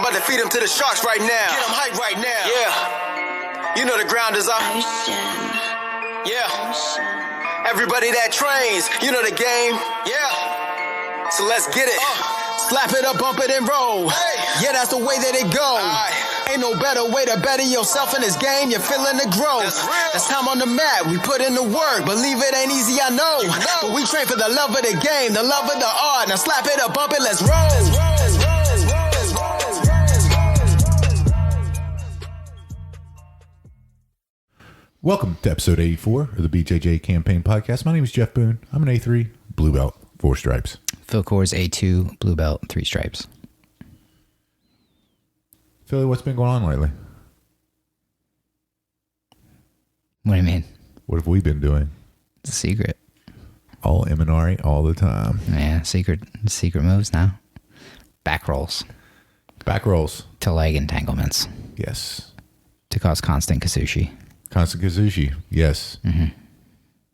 I'm about to feed them to the sharks right now. Get them hype right now. Yeah. You know the ground is up. Yeah. Everybody that trains, you know the game. Yeah. So let's get it. Slap it up, bump it, and roll. Hey. Yeah, that's the way that it goes. Ain't no better way to better yourself in this game. You're feeling the growth. That's time on the mat. We put in the work. Believe it ain't easy, I know. But we train for the love of the game, the love of the art. Now slap it up, bump it, let's roll. Welcome to episode 84 of the BJJ Campaign podcast. My name is Jeff Boone. I'm an A3 blue belt, 4 stripes. Phil Coors A2 blue belt, 3 stripes. Philly, what's been going on lately? What do you mean? What have we been doing? It's a secret. All Eminari all the time. Yeah, secret moves now. Back rolls. Back rolls. To leg entanglements. Yes. To cause constant kazushi. Constant kazushi. Yes. Mm-hmm.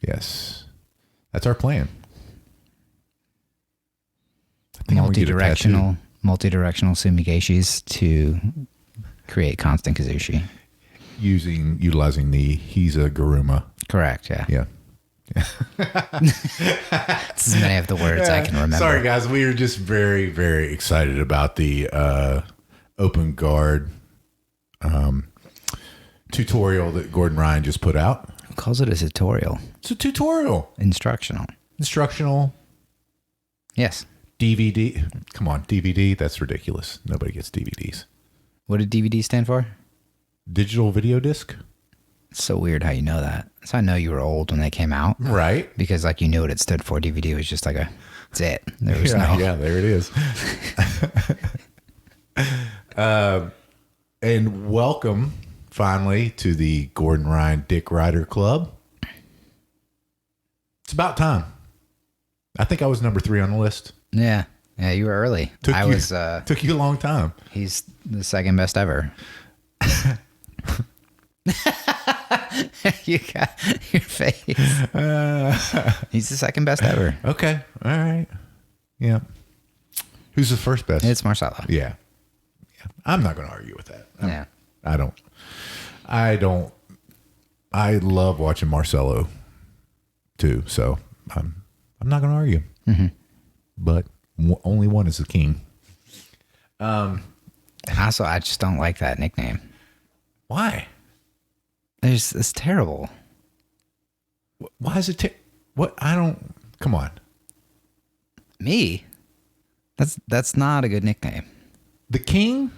Yes. That's our plan. Multi-directional sumigeshis to create constant kazushi. Utilizing the Hiza Garuma. Correct, yeah. Yeah. It's as many of the words I can remember. Sorry, guys. We are just very, very excited about the open guard tutorial that Gordon Ryan just put out. Who calls it a tutorial? It's a tutorial. Instructional. Yes. DVD. Come on, DVD. That's ridiculous. Nobody gets DVDs. What did DVD stand for? Digital video disc. It's so weird how you know that. So I know you were old when they came out. Right. Because like you knew what it stood for. DVD was just like that's it. There was yeah, there it is. And welcome finally to the Gordon Ryan Dick Rider Club. It's about time. I think I was number 3 on the list. Yeah, you were early. Took you a long time. He's the second best ever. You got your face. He's the second best ever. Okay, all right. Yeah. Who's the first best? It's Marcelo. Yeah. I'm not going to argue with that. Yeah. I don't. I love watching Marcelo too, so I'm not going to argue. Mm-hmm. But only one is the king. Also, I just don't like that nickname. Why? It's terrible. Why is it? What? I don't. Come on. Me? That's not a good nickname. The king?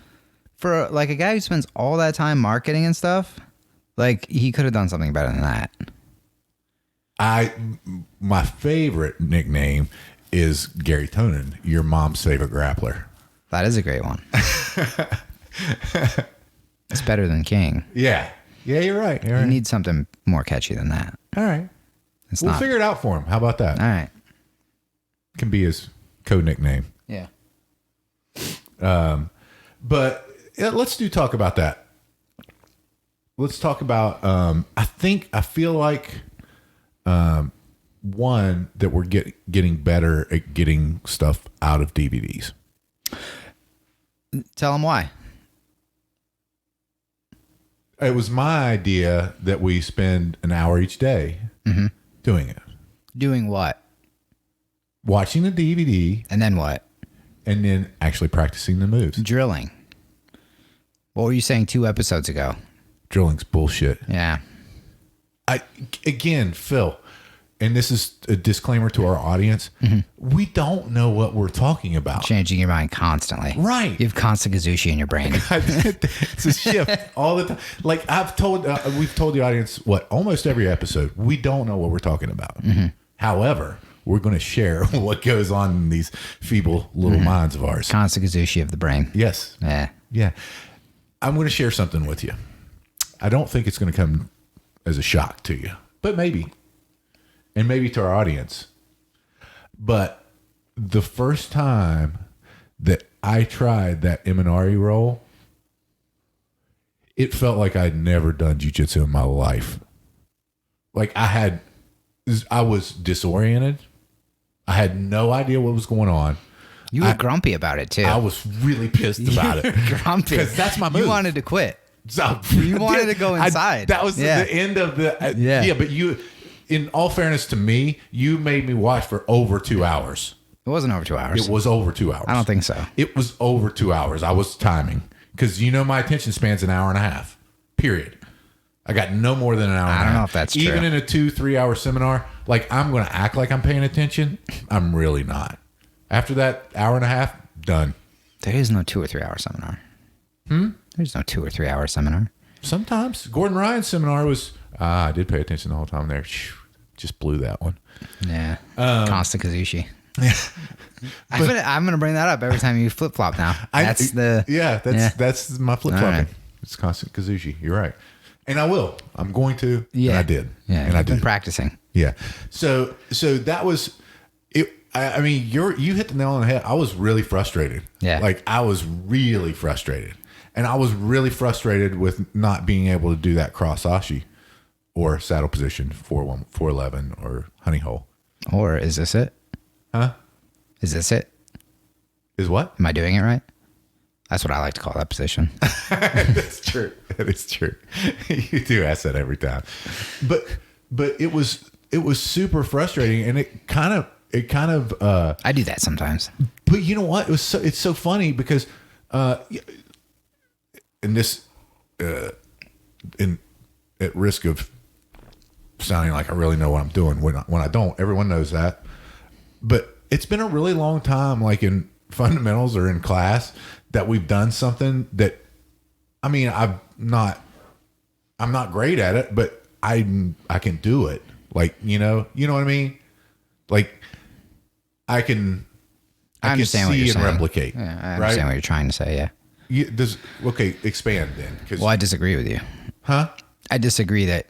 For like a guy who spends all that time marketing and stuff, like he could have done something better than that. My favorite nickname is Gary Tonin, your mom's favorite grappler. That is a great one. It's better than King. Yeah, you're right. You need something more catchy than that. All right. We'll figure it out for him. How about that? All right. Can be his code nickname. Yeah. But let's talk about that. Let's talk about, I feel like, one, that we're getting better at getting stuff out of DVDs. Tell them why. It was my idea that we spend an hour each day doing it. Doing what? Watching the DVD. And then what? And then actually practicing the moves. Drilling. What were you saying 2 episodes ago? Drilling's bullshit. Yeah. Again, Phil, and this is a disclaimer to our audience, we don't know what we're talking about. Changing your mind constantly. Right. You have constant kazushi in your brain. It's a shift all the time. Like we've told the audience, almost every episode, we don't know what we're talking about. However, we're going to share what goes on in these feeble little minds of ours. Constant kazushi of the brain. Yes. Yeah. I'm going to share something with you. I don't think it's going to come as a shock to you, but maybe. And maybe to our audience. But the first time that I tried that Imanari roll, it felt like I'd never done jiu-jitsu in my life. Like I was disoriented. I had no idea what was going on. You were grumpy about it too. I was really pissed about it. Grumpy. Because that's my move. You wanted to quit. So, You wanted to go inside. That was the end of the. Yeah, but you, in all fairness to me, you made me watch for over 2 hours. It wasn't over 2 hours. It was over 2 hours. I don't think so. It was over 2 hours. I was timing because my attention span's an hour and a half. Period. I got no more than an hour. I don't know if that's true. Even in a 2-3 hour seminar, like I'm going to act like I'm paying attention. I'm really not. After that hour and a half, done. There is no 2 or 3 hour seminar. There's no 2 or 3 hour seminar. Sometimes Gordon Ryan's seminar was. I did pay attention the whole time there. Just blew that one. Yeah. Constant Kazushi. Yeah. I'm gonna bring that up every time you flip flop now. That's my flip flopping. Right. It's constant Kazushi. You're right, and I will. I'm going to. Yeah, and I did. Yeah, and I did. Been practicing. Yeah. So that was it. I mean, you hit the nail on the head. I was really frustrated. Yeah. Like I was really frustrated, and I was really frustrated with not being able to do that cross ashi, or saddle position 4-1, 4-11, or honey hole. Or is this it? Huh? Is this it? Is what? Am I doing it right? That's what I like to call that position. That's true. That is true. You do ask that every time. But it was super frustrating, and it kind of I do that sometimes. But you know what? It's so funny because in this at risk of sounding like I really know what I'm doing when I don't, everyone knows that. But it's been a really long time, like in fundamentals or in class, that we've done something that, I mean, I'm not great at it, but I can do it. Like, you know what I mean? Like I can understand what you're see and saying. replicate. Yeah, I understand what you're trying to say. Yeah. Okay, expand then. Well, I disagree with you. Huh? I disagree that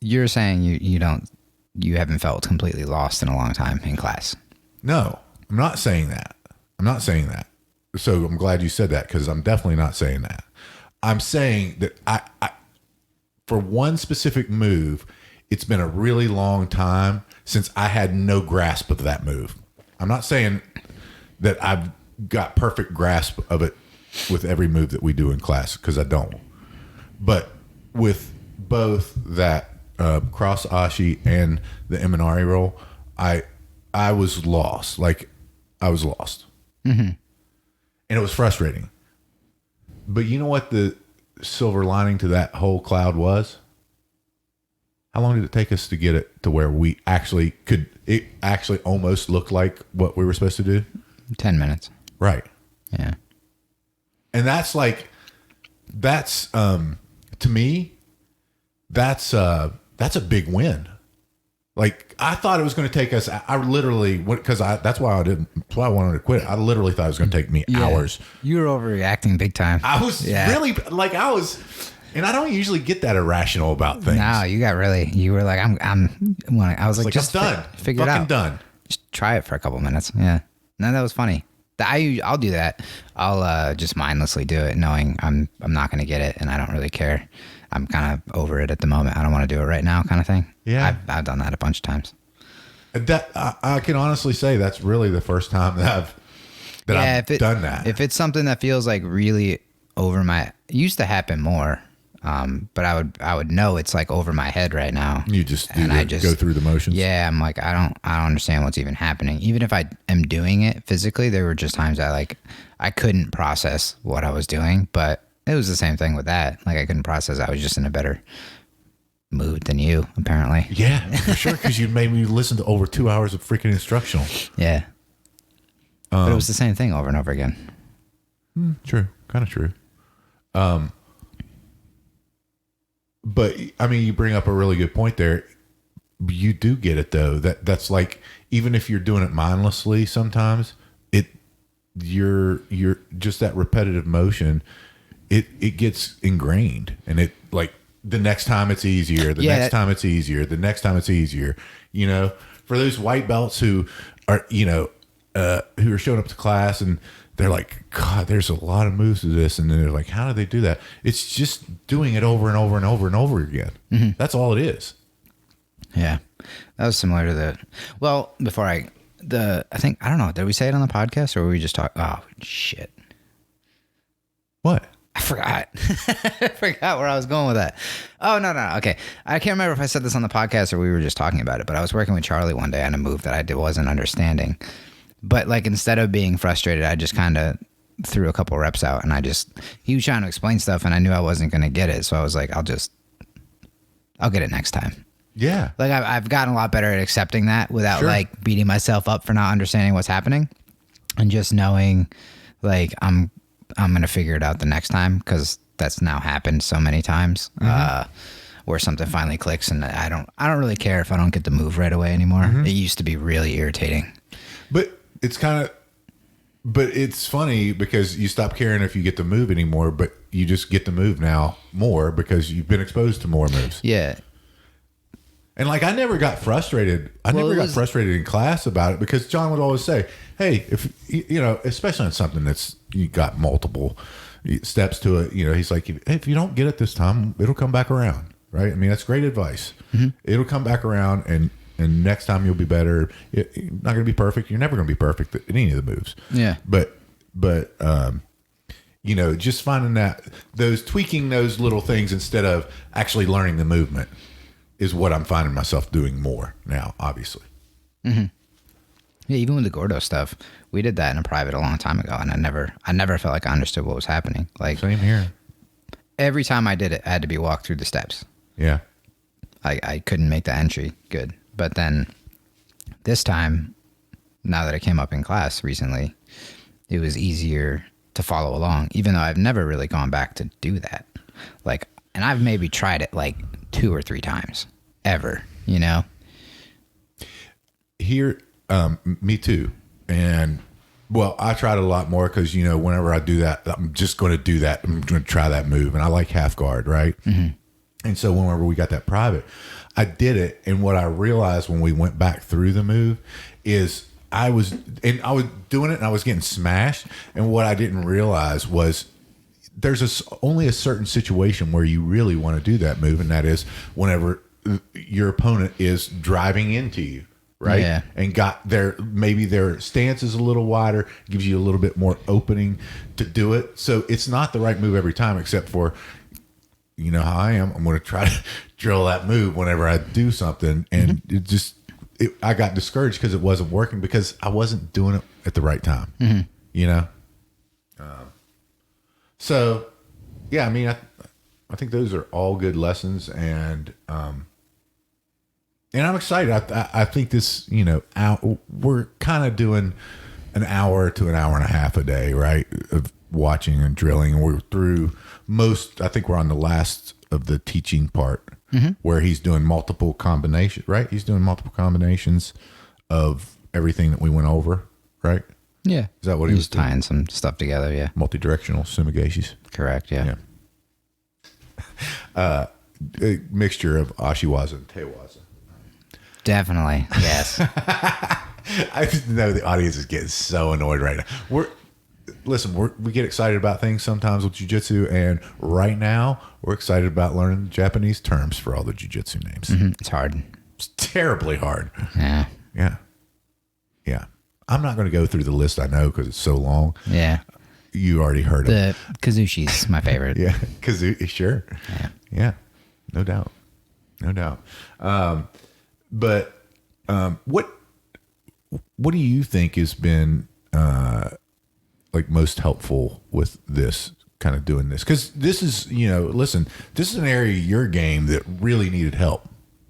you're saying you haven't felt completely lost in a long time in class. No, I'm not saying that. So I'm glad you said that, because I'm definitely not saying that. I'm saying that I for one specific move, it's been a really long time since I had no grasp of that move. I'm not saying that I've got perfect grasp of it with every move that we do in class, because I don't. But with both that cross ashi and the Imanari roll, I was lost. Like I was lost. Mm-hmm. And it was frustrating. But you know what the silver lining to that whole cloud was? How long did it take us to get it to where we actually it actually almost looked like what we were supposed to do? 10 minutes. Right. Yeah. And that's to me, that's a big win. Like I thought it was going to take us. I literally, because that's why I wanted to quit. I literally thought it was going to take me hours. You were overreacting big time. I was really like and I don't usually get that irrational about things. No, you were like, I was like, just done. Figure it out. Done. Just try it for a couple minutes. Yeah. No, that was funny. I'll do that. I'll just mindlessly do it, knowing I'm not going to get it, and I don't really care. I'm kind of over it at the moment. I don't want to do it right now, kind of thing. Yeah, I've done that a bunch of times. That I can honestly say that's really the first time that I've done that. If it's something that feels like really over my, it used to happen more, but I would know it's like over my head right now. You just go through the motions. Yeah, I'm like I don't understand what's even happening. Even if I am doing it physically, there were just times I couldn't process what I was doing, but it was the same thing with that. Like I couldn't process. I was just in a better mood than you, apparently. Yeah, for sure. Because you made me listen to over 2 hours of freaking instructional. Yeah. But it was the same thing over and over again. True. Kind of true. But I mean, you bring up a really good point there. You do get it though. That's like, even if you're doing it mindlessly, sometimes you're just that repetitive motion. It gets ingrained, and it like the next time it's easier. The next time it's easier. The next time it's easier. You know, for those white belts who are who are showing up to class and they're like, God, there's a lot of moves to this, and then they're like, how do they do that? It's just doing it over and over and over and over again. Mm-hmm. That's all it is. Yeah, that was similar to well, before I I don't know. Did we say it on the podcast or were we just talking? Oh, shit. What? I forgot. I forgot where I was going with that. Oh, no. Okay. I can't remember if I said this on the podcast or we were just talking about it, but I was working with Charlie one day on a move that I wasn't understanding. But like, instead of being frustrated, I just kind of threw a couple reps out and he was trying to explain stuff and I knew I wasn't going to get it. So I was like, I'll get it next time. Yeah. Like I've gotten a lot better at accepting that without like beating myself up for not understanding what's happening and just knowing like I'm going to figure it out the next time, because that's now happened so many times where something finally clicks and I don't really care if I don't get the move right away anymore. It used to be really irritating. But it's funny because you stop caring if you get the move anymore, but you just get the move now more because you've been exposed to more moves. Yeah. And like, I never got frustrated. I never got frustrated in class about it because John would always say, hey, if you know, especially on something that's, you got multiple steps to it, you know, he's like, hey, if you don't get it this time, it'll come back around. Right. I mean, that's great advice. It'll come back around and next time you'll be better. You're not going to be perfect. You're never going to be perfect at any of the moves. Yeah. But you know, just finding tweaking those little things instead of actually learning the movement is what I'm finding myself doing more now, obviously. Yeah, even with the Gordo stuff, we did that in a private a long time ago, and I never felt like I understood what was happening. Like, same here. Every time I did it, I had to be walked through the steps. Yeah. I couldn't make the entry good. But then this time, now that I came up in class recently, it was easier to follow along, even though I've never really gone back to do that. Like, and I've maybe tried it like 2 or 3 times ever, you know? Here, me too. And well, I tried a lot more because, you know, whenever I do that, I'm just going to do that. I'm going to try that move. And I like half guard, right? And so whenever we got that private, I did it. And what I realized when we went back through the move is I was doing it and I was getting smashed. And what I didn't realize was there's only a certain situation where you really want to do that move. And that is whenever your opponent is driving into you. Right. Yeah. And maybe their stance is a little wider, gives you a little bit more opening to do it. So it's not the right move every time, except for, you know how I am. I'm going to try to drill that move whenever I do something. And I got discouraged because it wasn't working because I wasn't doing it at the right time, you know? So yeah, I mean, I think those are all good lessons and I'm excited. I think this, you know, we're kind of doing an hour to an hour and a half a day, right, of watching and drilling. And we're through I think we're on the last of the teaching part where he's doing multiple combinations, right? He's doing multiple combinations of everything that we went over, right? Yeah. Is that what he was tying some stuff together? Yeah. Multi-directional sumigashis. Correct. Yeah. A mixture of ashiwaza and tewaza. Definitely. Yes. I just know the audience is getting so annoyed right now. We get excited about things sometimes with jiu-jitsu, and right now we're excited about learning the Japanese terms for all the jiu-jitsu names. It's hard. It's terribly hard. Yeah. Yeah. I'm not going to go through the list I know because it's so long. Yeah. You already heard of it. The Kazushi's my favorite. Yeah. Kazushi, sure. Yeah. No doubt. But what do you think has been like most helpful with this kind of doing this? Because this is, you know, listen, this is an area of your game that really needed help,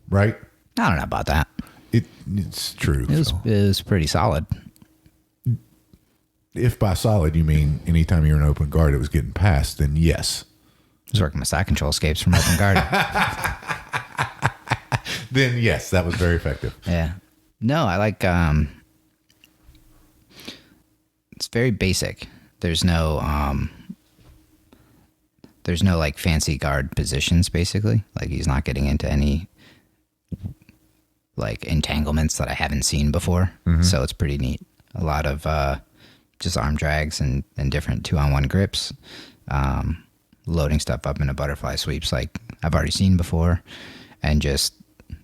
right? I don't know about that. It's true. It was pretty solid. If by solid you mean anytime you're in open guard it was getting past, then yes. I was working my side control escapes from open guard. Then yes, that was very effective. Yeah. No, I like it's very basic. There's no like fancy guard positions basically. Like he's not getting into any like entanglements that I haven't seen before. So it's pretty neat. A lot of just arm drags and different 2-on-1 grips. Loading stuff up into butterfly sweeps like I've already seen before, and just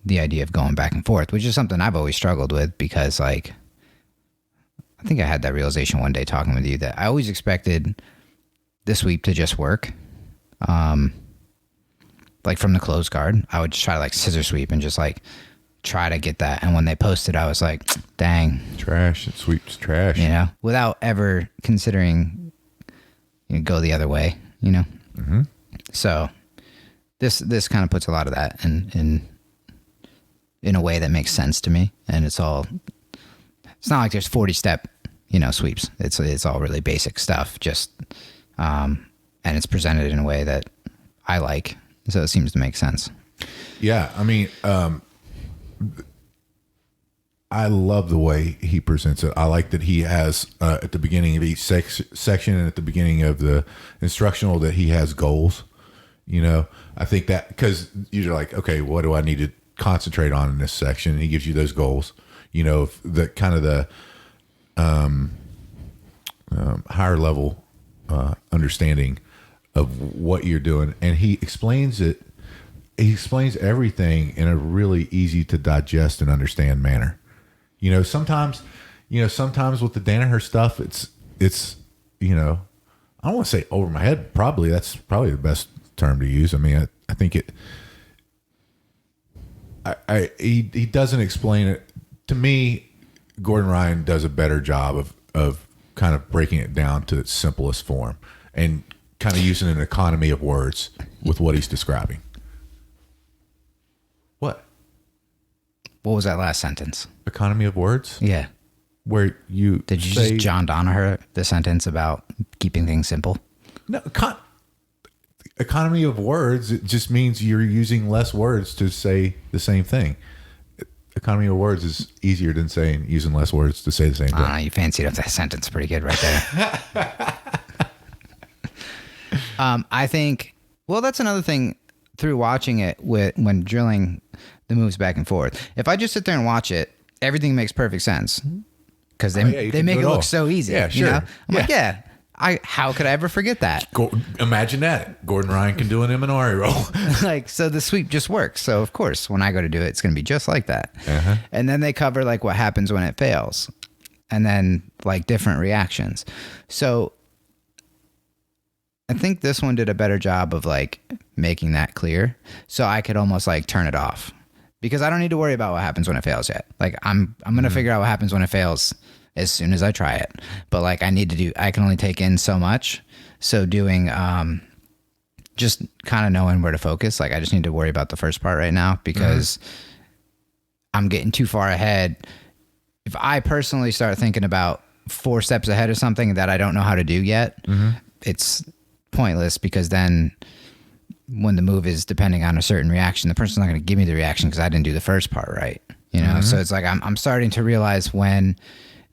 the idea of going back and forth, which is something I've always struggled with because like I think I had that realization one day talking with you that I always expected the sweep to just work. Like from the closed guard, I would just try to like scissor sweep and just like try to get that. And when they posted, I was like, dang. Trash. It sweeps trash. You know, without ever considering go the other way, you know? Mm-hmm. So this kind of puts a lot of that in a way that makes sense to me. And it's not like there's 40 step, sweeps. It's all really basic stuff, just, and it's presented in a way that I like. So it seems to make sense. Yeah. I mean, I love the way he presents it. I like that he has, at the beginning of each section and at the beginning of the instructional, that he has goals. I think that because you're like, okay, what do I need to concentrate on in this section? And he gives you those goals, the kind of the higher level understanding of what you're doing. And he explains it. He explains everything in a really easy to digest and understand manner. Sometimes with the Danaher stuff, it's I don't want to say over my head. Probably that's probably the best term to use. I mean, I think he doesn't explain it to me. Gordon Ryan does a better job of kind of breaking it down to its simplest form and kind of using an economy of words with what he's describing. What was that last sentence? Economy of words? Yeah. Where you did you just John Danaher the sentence about keeping things simple? No, economy of words, it just means you're using less words to say the same thing. Economy of words is easier than using less words to say the same thing. You fancied up that sentence pretty good right there. I think, well, that's another thing through watching it when drilling the moves back and forth. If I just sit there and watch it, everything makes perfect sense because they make it look so easy. Yeah, sure. I'm like, yeah. How could I ever forget that? Imagine that. Gordon Ryan can do an Imanari roll. So the sweep just works. So of course, when I go to do it, it's going to be just like that. Uh-huh. And then they cover like what happens when it fails, and then like different reactions. So I think this one did a better job of like making that clear, so I could almost like turn it off because I don't need to worry about what happens when it fails yet. Like I'm going to figure out what happens when it fails as soon as I try it. But like I can only take in so much. So doing, just kind of knowing where to focus. Like I just need to worry about the first part right now because I'm getting too far ahead. If I personally start thinking about 4 steps ahead of something that I don't know how to do yet, it's pointless because then when the move is depending on a certain reaction, the person's not going to give me the reaction because I didn't do the first part right. So it's like I'm starting to realize when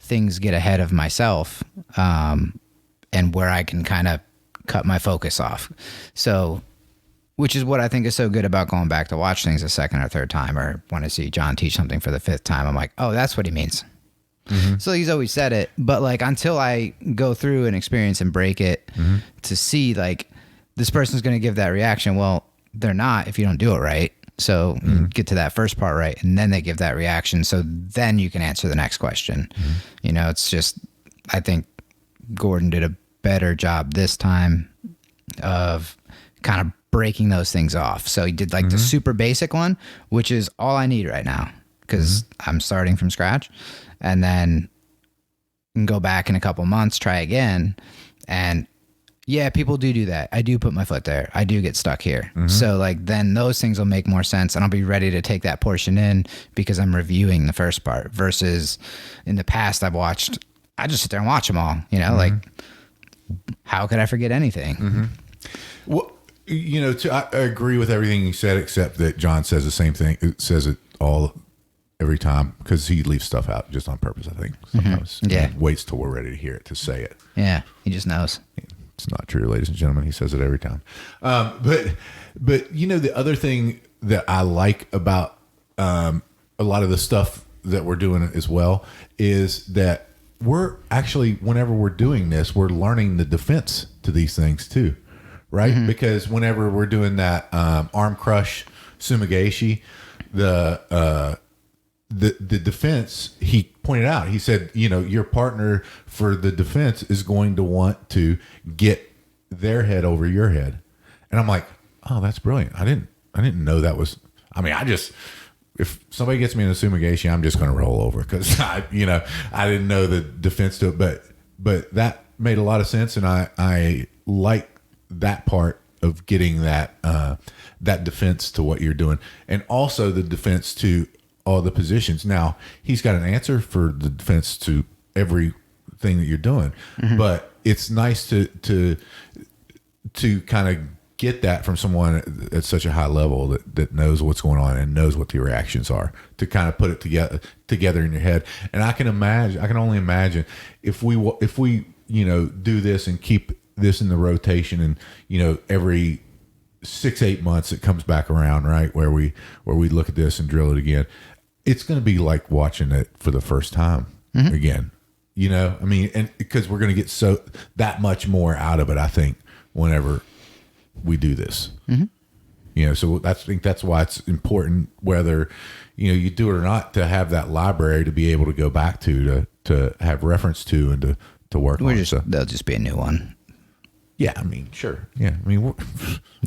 things get ahead of myself and where I can kind of cut my focus off. So, which is what I think is so good about going back to watch things a second or third time, or when I see John teach something for the 5th time, I'm like, oh, that's what he means. So he's always said it, but like until I go through and experience and break it to see like this person's going to give that reaction. Well, they're not if you don't do it right. So get to that first part right, and then they give that reaction. So then you can answer the next question. It's just, I think Gordon did a better job this time of kind of breaking those things off. So he did like the super basic one, which is all I need right now because I'm starting from scratch, and then go back in a couple months, try again. And yeah, people do that. I do put my foot there. I do get stuck here. So like then those things will make more sense and I'll be ready to take that portion in because I'm reviewing the first part versus in the past I just sit there and watch them all, like how could I forget anything? Well, I agree with everything you said, except that John says the same thing. It says it every time because he leaves stuff out just on purpose, I think. Sometimes he waits till we're ready to hear it to say it. Yeah, he just knows. It's not true, ladies and gentlemen. He says it every time. But the other thing that I like about a lot of the stuff that we're doing as well is that we're actually, whenever we're doing this, we're learning the defense to these things too, right? Because whenever we're doing that arm crush sumigaeshi, the the defense, he pointed out, he said, your partner for the defense is going to want to get their head over your head. And I'm like, oh, that's brilliant. I didn't know that was, if somebody gets me in a sumigation, I'm just going to roll over because I didn't know the defense to it, but that made a lot of sense. And I like that part of getting that defense to what you're doing, and also the defense to all the positions. Now he's got an answer for the defense to everything that you're doing, but it's nice to kind of get that from someone at such a high level that knows what's going on and knows what the reactions are, to kind of put it together in your head. And I can only imagine if we do this and keep this in the rotation, and every 6-8 months it comes back around, right, where we look at this and drill it again. It's going to be like watching it for the first time again, and because we're going to get that much more out of it, I think, whenever we do this. So I think that's why it's important, whether you do it or not, to have that library to be able to go back to have reference to and to work on. There'll just be a new one. Yeah, sure. Yeah, there'll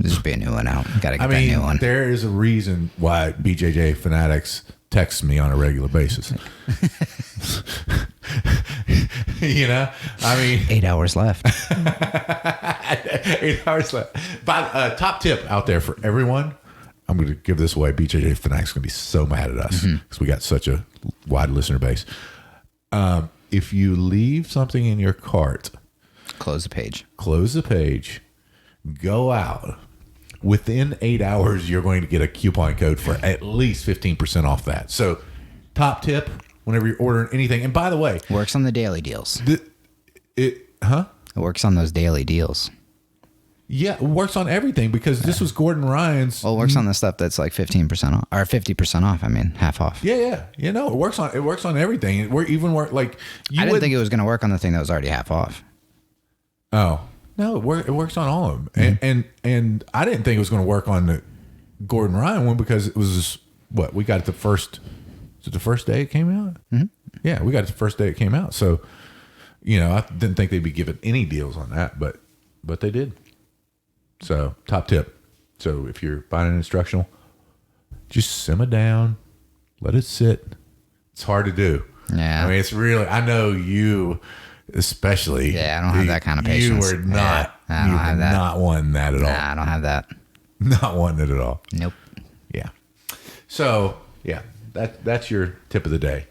just be a new one out. Gotta get that new one. There is a reason why BJJ fanatics text me on a regular basis. 8 hours left. 8 hours left. But top tip out there for everyone. I'm going to give this away. BJJ fanatics going to be so mad at us because we got such a wide listener base. If you leave something in your cart, Close the page. Go out. Within 8 hours, you're going to get a coupon code for at least 15% off that. So, top tip whenever you're ordering anything. And by the way, works on the daily deals. It works on those daily deals. Yeah, it works on everything because this was Gordon Ryan's. Well, it works on the stuff that's like 15% off or 50% off. Half off. Yeah. It works on everything. I didn't think it was going to work on the thing that was already half off. Oh no, it works on all of them, and I didn't think it was going to work on the Gordon Ryan one because it was we got it the first. Is it the first day it came out? Yeah, we got it the first day it came out. So, I didn't think they'd be giving any deals on that, but they did. So, top tip. So, if you're buying an instructional, just simmer down, let it sit. It's hard to do. Yeah, it's really. I know you. Especially, I don't have that kind of patience. You were not. I don't have that. Not wanting that at all. Nah, I don't have that. Not wanting it at all. Nope. Yeah. So that's your tip of the day.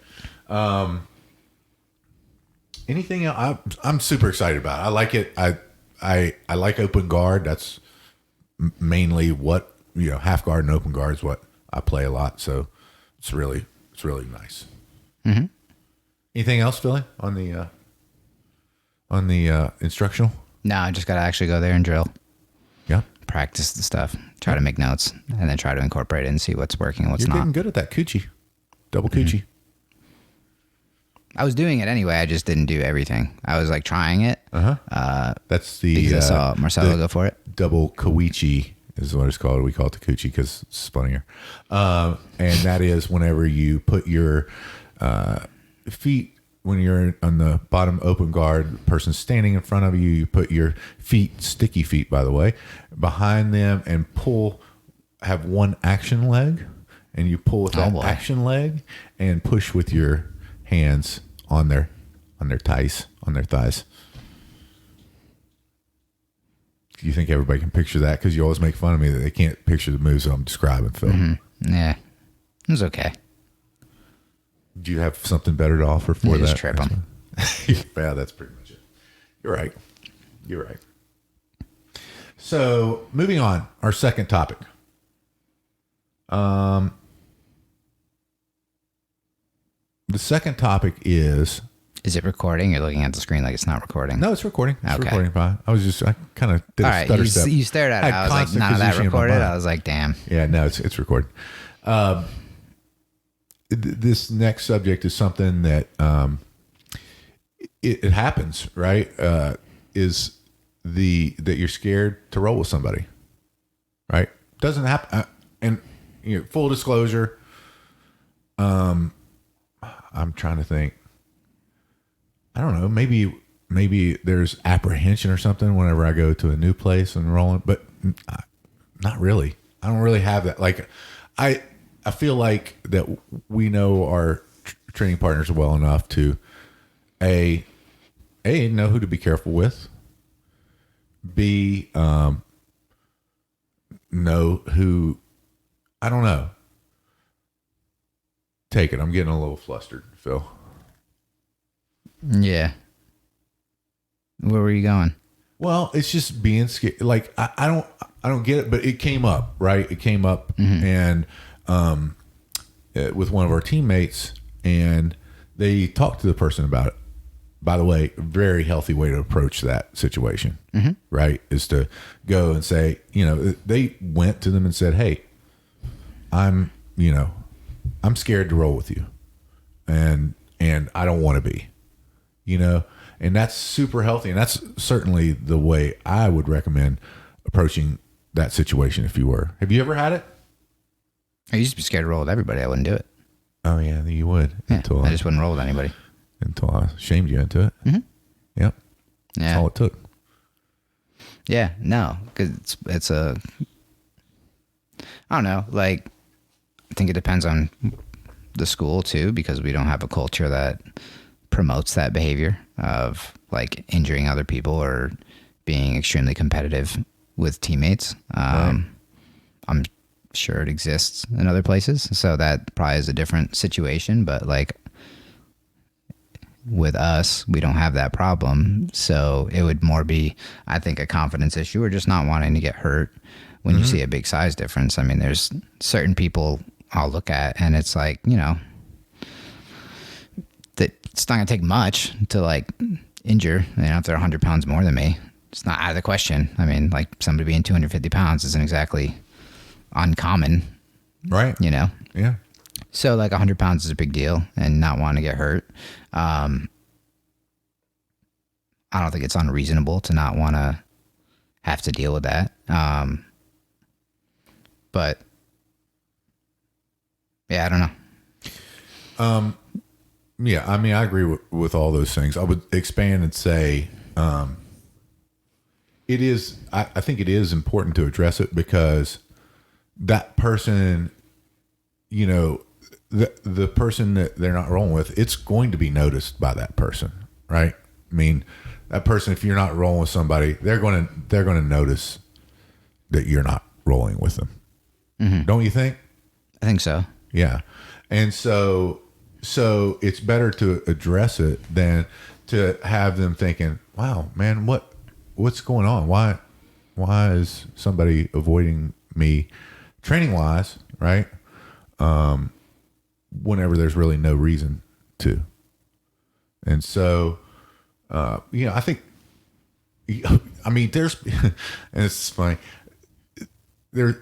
Anything else? I'm super excited about it. I like it. I like open guard. That's mainly what half guard and open guard is what I play a lot. So it's really nice. Anything else, Philly, on the instructional? No, I just got to actually go there and drill. Yeah. Practice the stuff. Try to make notes and then try to incorporate it and see what's working and what's not. You're getting good at that coochie. Double coochie. I was doing it anyway. I just didn't do everything. I was trying it. That's the... Because I saw Marcelo go for it. Double koichi is what it's called. We call it the coochie because it's funnier. And that is whenever you put your feet... When you're on the bottom open guard, the person's standing in front of you, you put your feet, sticky feet, by the way, behind them and pull, have one action leg, and you pull with that action leg and push with your hands on their thighs. Do you think everybody can picture that? Because you always make fun of me that they can't picture the moves that I'm describing, Phil. Yeah. It was okay. Do you have something better to offer for that? Just trip them. Yeah, that's pretty much it. You're right. So, moving on, our second topic. The second topic is... Is it recording? You're looking at the screen like it's not recording. No, it's recording. It's recording fine. I kind of did a stutter step. You stared at it. I was like, none of that recorded. I was like, damn. Yeah, no, it's recording. This next subject is something that it happens, right? Is that you're scared to roll with somebody, right? Doesn't happen. And full disclosure, I'm trying to think. I don't know. Maybe there's apprehension or something whenever I go to a new place and rolling, but not really. I don't really have that. Like, I feel like that we know our training partners well enough to a know who to be careful with. B know who. I don't know. Take it. I'm getting a little flustered, Phil. Yeah. Where were you going? Well, it's just being scared. Like I don't get it, but it came up, right? It came up, and with one of our teammates, and they talked to the person about it. By the way, a very healthy way to approach that situation, right? Is to go and say, they went to them and said, "Hey, I'm scared to roll with you, and I don't want to be, and that's super healthy, and that's certainly the way I would recommend approaching that situation. If you were, have you ever had it? I used to be scared to roll with everybody. I wouldn't do it. Oh yeah, you would. Yeah, I just wouldn't roll with anybody until I shamed you into it. Yep. Yeah, that's all it took. Yeah, no, because it's a. I don't know. Like, I think it depends on the school too, because we don't have a culture that promotes that behavior of like injuring other people or being extremely competitive with teammates. Right. I'm sure it exists in other places, so that probably is a different situation, but like with us, we don't have that problem. So it would more be, I think, a confidence issue or just not wanting to get hurt when you see a big size difference. I mean, there's certain people I'll look at and it's like, that it's not going to take much to like injure, if they're 100 pounds more than me. It's not out of the question. I mean, like somebody being 250 pounds isn't exactly uncommon. Right. Yeah. So like 100 pounds is a big deal and not wanting to get hurt. I don't think it's unreasonable to not want to have to deal with that. But yeah, I don't know. Yeah, I mean, I agree with all those things. I would expand and say, it is. I think it is important to address it because that person, the person that they're not rolling with, it's going to be noticed by that person, right? I mean, that person, if you're not rolling with somebody, they're going to notice that you're not rolling with them. Don't you think? I think so. Yeah, and so it's better to address it than to have them thinking, "Wow, man, what's going on? Why is somebody avoiding me training wise?" Right? Whenever there's really no reason to. And so, I think, I mean, there's, and it's funny.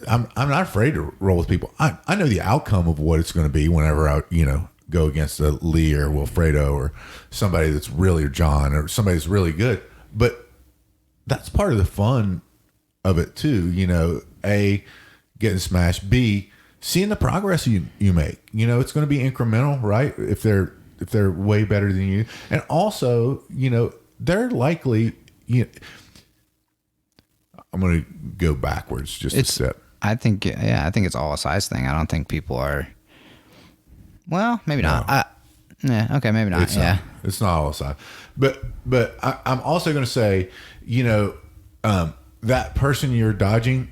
I'm not afraid to roll with people. I know the outcome of what it's going to be whenever I, go against a Lee or Wilfredo or somebody that's really, or John or somebody that's really good. But that's part of the fun of it too. A, getting smashed. B, seeing the progress you make. It's going to be incremental, right? If they're way better than you, and also, they're likely. I'm going to go backwards just a step. I think it's all a size thing. I don't think people are. Well, maybe not. Okay, maybe not. It's not all a size, but I'm also going to say, that person you're dodging,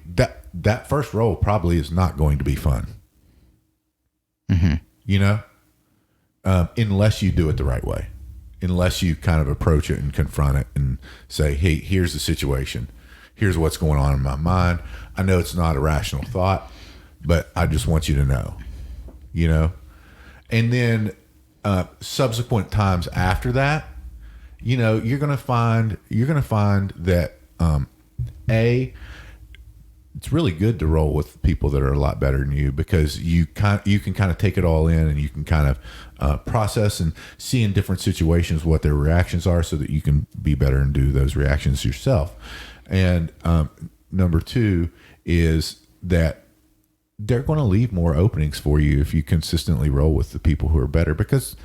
that first roll probably is not going to be fun. Unless you do it the right way, unless you kind of approach it and confront it and say, "Hey, here's the situation. Here's what's going on in my mind. I know it's not a rational thought, but I just want you to know, And then subsequent times after that, you're going to find that it's really good to roll with people that are a lot better than you because you can kind of take it all in and you can kind of process and see in different situations what their reactions are so that you can be better and do those reactions yourself. And number two is that they're going to leave more openings for you if you consistently roll with the people who are better, because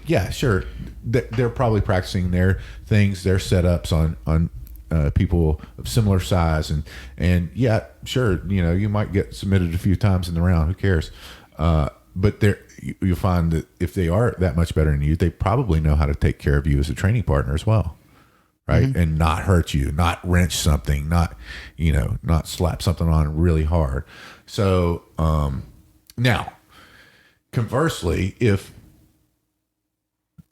yeah, sure, they're probably practicing their things, their setups on people of similar size, and yeah, sure, you might get submitted a few times in the round. Who cares? But you'll find that if they are that much better than you, they probably know how to take care of you as a training partner as well, right? Mm-hmm. And not hurt you, not wrench something, not slap something on really hard. So now, conversely, if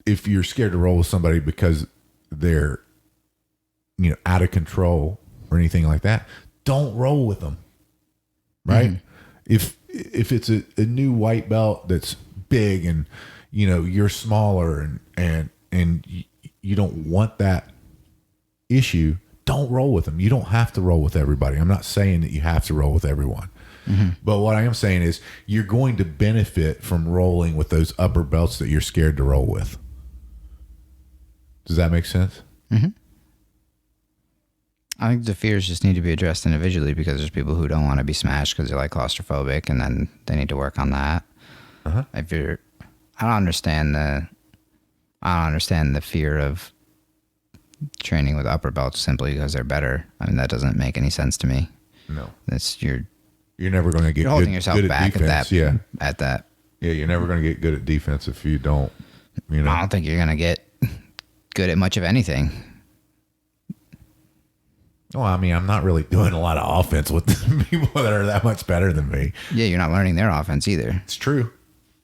you're scared to roll with somebody because they're out of control or anything like that, don't roll with them, right? Mm-hmm. If it's a new white belt that's big and you're smaller and you don't want that issue, don't roll with them. You don't have to roll with everybody. I'm not saying that you have to roll with everyone. Mm-hmm. But what I am saying is you're going to benefit from rolling with those upper belts that you're scared to roll with. Does that make sense? Mm-hmm. I think the fears just need to be addressed individually, because there's people who don't want to be smashed because they're like claustrophobic, and then they need to work on that. Uh-huh. I don't understand the fear of training with upper belts simply because they're better. I mean, that doesn't make any sense to me. No, you're never going to get holding yourself good back at defense. at that. Yeah, you're never going to get good at defense if you don't. I don't think you're going to get good at much of anything. Well, I mean, I'm not really doing a lot of offense with people that are that much better than me. Yeah, you're not learning their offense either. It's true.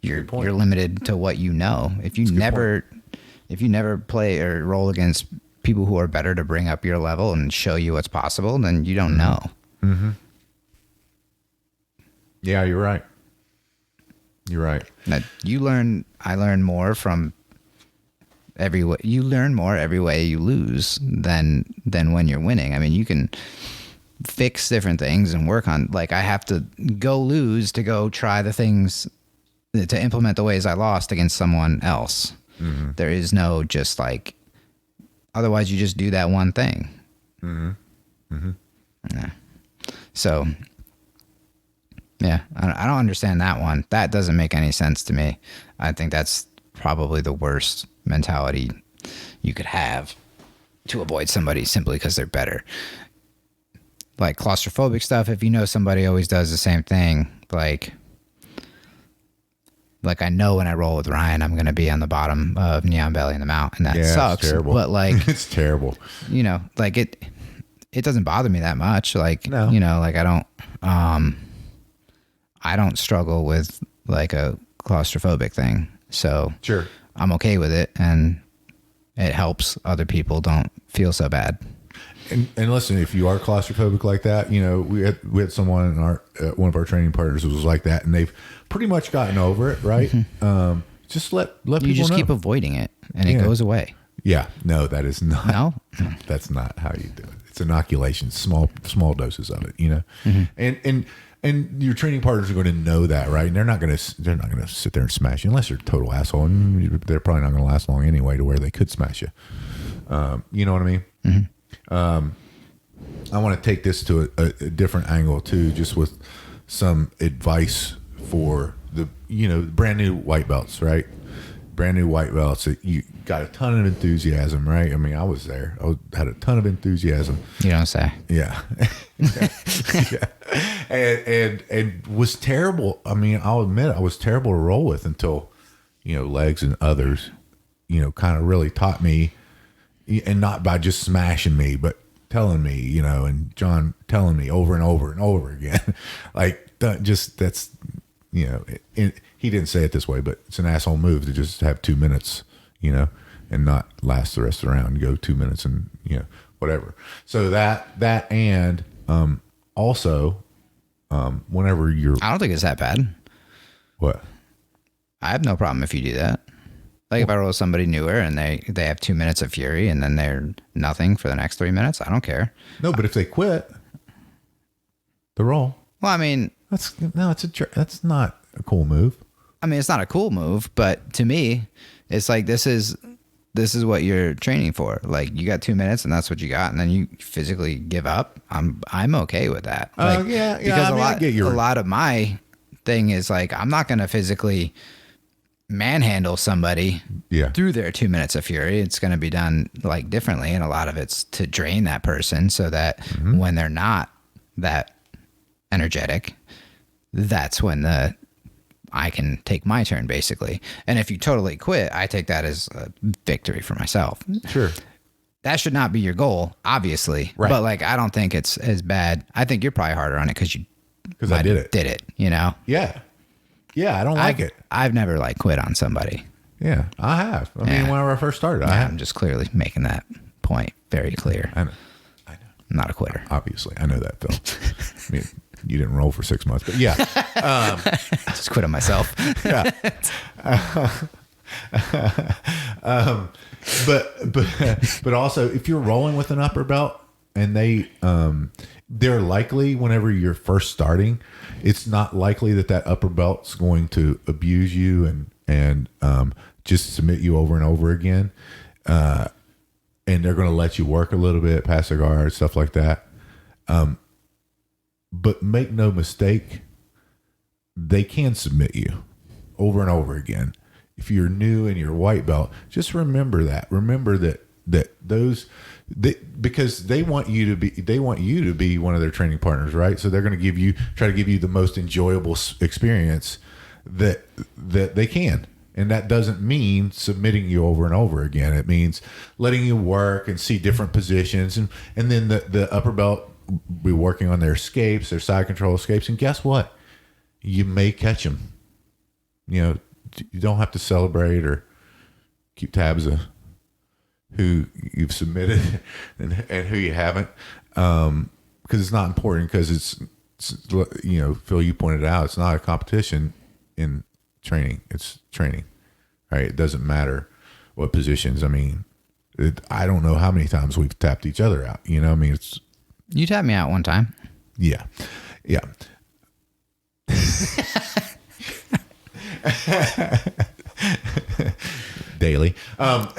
You're limited to what you know. If you never play or roll against people who are better to bring up your level and show you what's possible, then you don't know. Mm-hmm. Yeah, you're right. You're right. Now, I learn more from you learn more every way you lose than when you're winning. I mean, you can fix different things and work on, like, I have to go lose to go try the things to implement the ways I lost against someone else. Mm-hmm. There is no just like, otherwise you just do that one thing. Mm-hmm. Mm-hmm. Yeah. So yeah, I don't understand that one. That doesn't make any sense to me. I think that's probably the worst mentality you could have to avoid somebody simply because they're better. Like claustrophobic stuff, if you know somebody always does the same thing, like I know when I roll with Ryan, I'm going to be on the bottom of Neon Belly in the Mount, and that sucks. It's terrible. But like, it's terrible. Like it doesn't bother me that much. Like, no. Like I don't struggle with like a claustrophobic thing. So sure, I'm okay with it, and it helps other people don't feel so bad. And listen, if you are claustrophobic like that, we had someone in our one of our training partners who was like that, and they've pretty much gotten over it, right? Mm-hmm. Just let people you just know. Keep avoiding it, and it goes away. Yeah, no, that is not. No, that's not how you do it. It's inoculation, small doses of it, mm-hmm. And your training partners are going to know that, right? And they're not going to sit there and smash you unless you're a total asshole, and they're probably not going to last long anyway to where they could smash you. You know what I mean? Mm-hmm. I want to take this to a different angle too, just with some advice for the brand new white belts, right? Brand new white belts that you got a ton of enthusiasm, right? I mean, I was there. Had a ton of enthusiasm. You don't say. Yeah. Yeah. And was terrible. I mean, I'll admit I was terrible to roll with until, Legs and others, kind of really taught me, and not by just smashing me, but telling me, and John telling me over and over and over again, like, he didn't say it this way, but it's an asshole move to just have 2 minutes, and not last the rest of the round. Go 2 minutes and, whatever. So that and also, whenever you're... I don't think it's that bad. What? I have no problem if you do that. Like if I roll somebody newer and they have 2 minutes of fury and then they're nothing for the next 3 minutes, I don't care. No, but if they quit the roll... Well, I mean... That's not a cool move. I mean, it's not a cool move, but to me, it's like this is this is what you're training for. Like, you got 2 minutes and that's what you got, and then you physically give up. I'm okay with that. Like, yeah. Because I get a lot of my thing is like, I'm not going to physically manhandle somebody through their 2 minutes of fury. It's going to be done like differently, and a lot of it's to drain that person so that when they're not that energetic, that's when I can take my turn, basically. And if you totally quit, I take that as a victory for myself. Sure. That should not be your goal, obviously. Right. But like, I don't think it's as bad. I think you're probably harder on it because I did it. Did it, you know? Yeah. Yeah, I don't like it. I've never like quit on somebody. Yeah, I have. I mean, when I first started, I'm just clearly making that point very clear. I know. I'm not a quitter. Obviously, I know that, Phil. I mean, you didn't roll for 6 months, but yeah. Just quit on myself. Yeah. But also, if you're rolling with an upper belt and they're likely, whenever you're first starting, it's not likely that upper belt's going to abuse you and just submit you over and over again. And they're going to let you work a little bit, pass the guard, stuff like that. But make no mistake, they can submit you over and over again. If you're new and you're white belt, just remember that. Remember because they want you to be one of their training partners, right? So they're going to try to give you the most enjoyable experience that they can. And that doesn't mean submitting you over and over again. It means letting you work and see different positions. And then the upper belt be working on their escapes, their side control escapes. And guess what? You may catch them. You know, you don't have to celebrate or keep tabs of who you've submitted and who you haven't. Because it's not important, because it's, you know, Phil, you pointed out, it's not a competition in training. It's training, right? It doesn't matter what positions. I mean, I don't know how many times we've tapped each other out. You know, I mean, You tapped me out one time. Yeah. Daily. But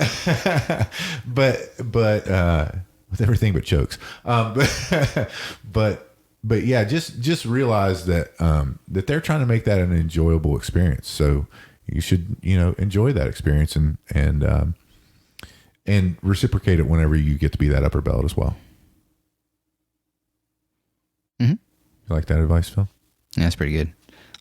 with everything but chokes. But yeah, just realize that that they're trying to make that an enjoyable experience. So you should, you know, enjoy that experience and reciprocate it whenever you get to be that upper belt as well. Mm-hmm. You like that advice, Phil? Yeah, that's pretty good.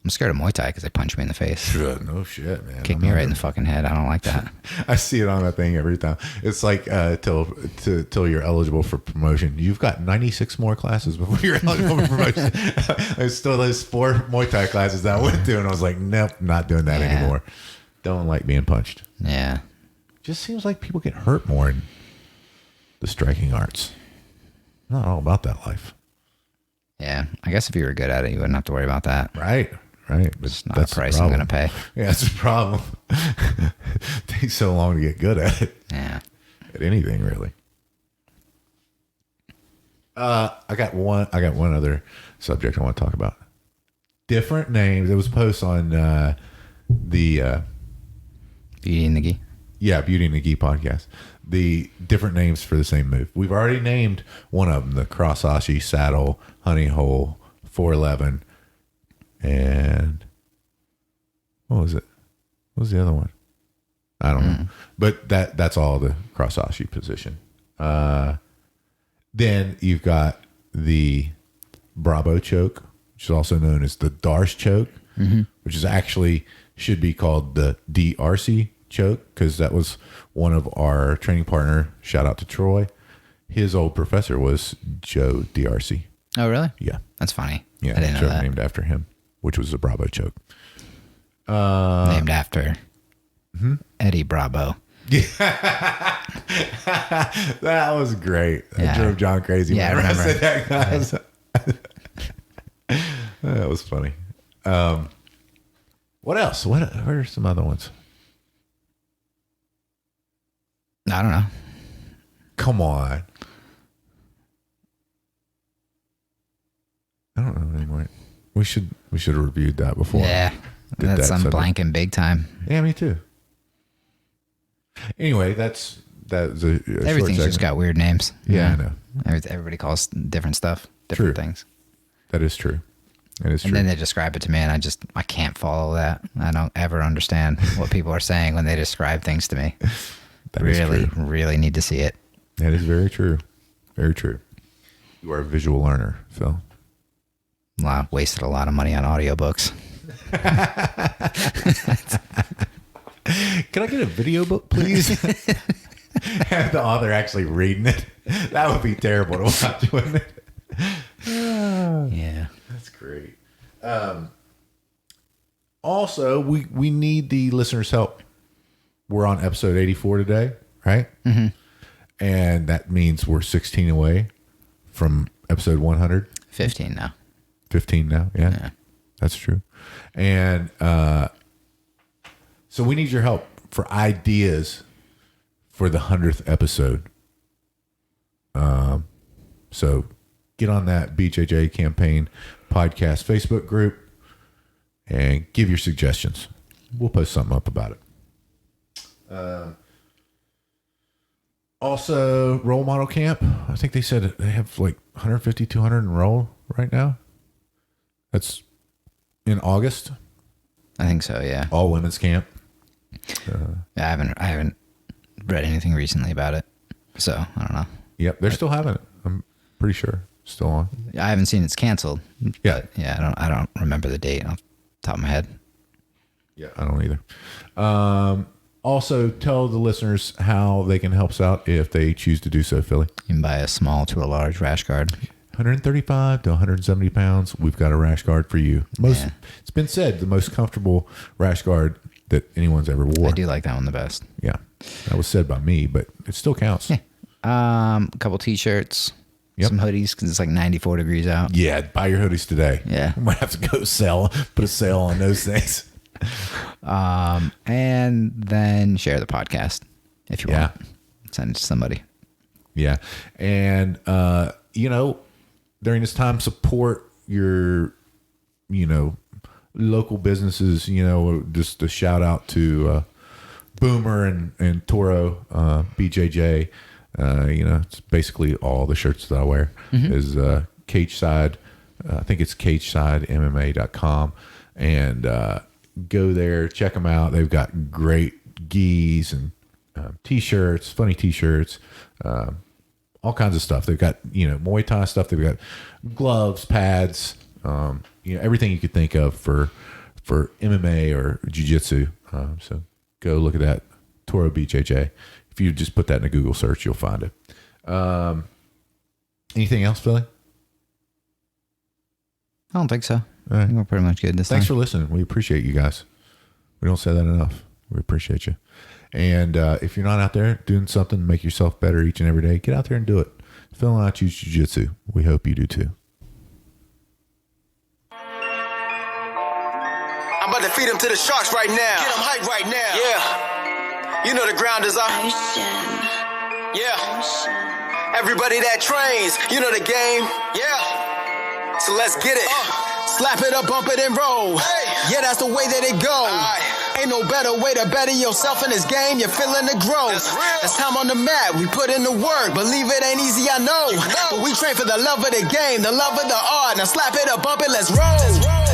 I'm scared of Muay Thai because they punch me in the face. No shit, man. Kick me right in the fucking head. I don't like that. I see it on that thing every time. It's like till you're eligible for promotion. You've got 96 more classes before you're eligible for promotion. There's still those 4 Muay Thai classes that I went to, and I was like, nope, not doing that anymore. Don't like being punched. Yeah. Just seems like people get hurt more in the striking arts. Not all about that life. Yeah. I guess if you were good at it, you wouldn't have to worry about that. Right. But it's not a price I'm going to pay. Yeah, that's a problem. It takes so long to get good at it. Yeah. At anything, really. I got one other subject I want to talk about. Different names. It was a post on the Beauty and the Gi. Yeah, Beauty and the Gi podcast. The different names for the same move. We've already named one of them: the Crossashi, Saddle, Honey Hole, 411, and what was it? What was the other one? I don't know. But that's all the Crossashi position. Then you've got the Bravo choke, which is also known as the Darce choke, which is actually should be called the DRC choke, because that was one of our training partner. Shout out to Troy. His old professor was Joe DRC. Oh, really? Yeah. That's funny. Yeah. I didn't know Choke that. named after him, which was the Bravo choke. Named after Eddie Bravo. That was great. Yeah. That drove John crazy. Yeah, I whenever remember. said that, guys. That was funny. What else? What are some other ones? I don't know. Come on. I don't know anymore. We should have reviewed that before. Yeah. Did That's that I'm subject. blanking big time. Yeah, me too. Anyway, that was a Everything's short just got weird names. Yeah, I know. Everybody calls different stuff, different True. things. That is true. That is true. And then they describe it to me, and I can't follow that. I don't ever understand what people are saying when they describe things to me. That is true. Really need to see it. That is very true. Very true. You are a visual learner, Phil. Wow, wasted a lot of money on audiobooks. Can I get a video book, please? Have the author actually reading it. That would be terrible to watch, wouldn't it? Yeah. That's great. Also, we need the listeners' help. We're on episode 84 today, right? Mm-hmm. And that means we're 16 away from episode 100. 15 now. 15 now, yeah. That's true. And so we need your help for ideas for the 100th episode. So get on that BJJ Campaign podcast Facebook group and give your suggestions. We'll post something up about it. Also, Role Model Camp. I think they said they have like 150, 200 enrolled right now. That's in August. I think so, yeah. All women's camp. Yeah, I haven't read anything recently about it, so I don't know. Yep, they're still having it. I'm pretty sure still on. I haven't seen it's canceled. Yeah, but yeah. I don't remember the date off the top of my head. Yeah, I don't either. Also, tell the listeners how they can help us out if they choose to do so, Philly. You can buy a small to a large rash guard. 135 to 170 pounds. We've got a rash guard for you. Yeah. It's been said the most comfortable rash guard that anyone's ever wore. I do like that one the best. Yeah, that was said by me, but it still counts. Yeah. A couple t-shirts, some hoodies because it's like 94 degrees out. Yeah, buy your hoodies today. Yeah. I might have to go put a sale on those things. And then share the podcast if you want. Send it to somebody. Yeah. And, during this time, support your, local businesses, just a shout out to Boomer and Toro, BJJ. It's basically all the shirts that I wear is Cage Side. I think it's cagesidemma.com. And go there, check them out. They've got great gis and t-shirts, funny t-shirts, all kinds of stuff. They've got, Muay Thai stuff. They've got gloves, pads, everything you could think of for MMA or jiu-jitsu. So go look at that, Toro BJJ. If you just put that in a Google search, you'll find it. Anything else, Philly? I don't think so. All right. I think we're pretty much good this time. Thanks for listening. We appreciate you guys. We don't say that enough. We appreciate you. And if you're not out there doing something to make yourself better each and every day, get out there and do it. Phil and I choose jiu-jitsu. We hope you do too. I'm about to feed him to the sharks right now. Get him hype right now. Yeah. You know the ground is up. Yeah. Everybody that trains, you know the game. Yeah. So let's get it. Slap it up, bump it, and roll. Hey. Yeah, that's the way that it go. Ain't no better way to better yourself in this game. You're feeling the growth. That's time on the mat. We put in the work. Believe it ain't easy, I know. But we train for the love of the game, the love of the art. Now slap it up, bump it, let's roll.